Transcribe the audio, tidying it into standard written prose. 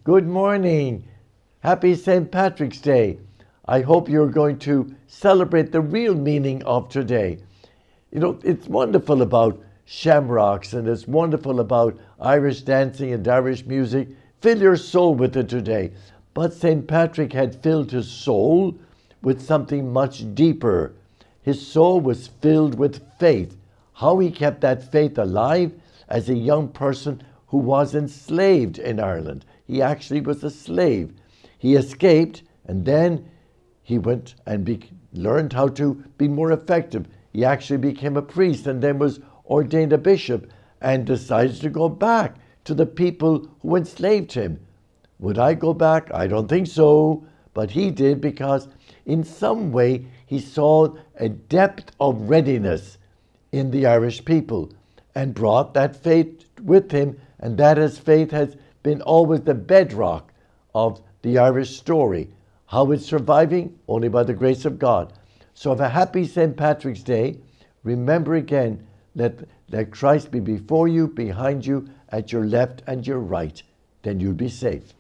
Good morning. Happy St. Patrick's Day. I hope you're going to celebrate the real meaning of today. You know, it's wonderful about shamrocks and it's wonderful about Irish dancing and Irish music. Fill your soul with it today. But St. Patrick had filled his soul with something much deeper. His soul was filled with faith. How he kept that faith alive as a young person who was enslaved in Ireland. He actually was a slave. He escaped and then he went and learned how to be more effective. He actually became a priest and then was ordained a bishop and decided to go back to the people who enslaved him. Would I go back? I don't think so. But he did because in some way he saw a depth of readiness in the Irish people and brought that faith with him, and that his faith has been always the bedrock of the Irish story. How it's surviving? Only by the grace of God. So have a happy St. Patrick's Day. Remember again, let Christ be before you, behind you, at your left and your right. Then you'll be safe.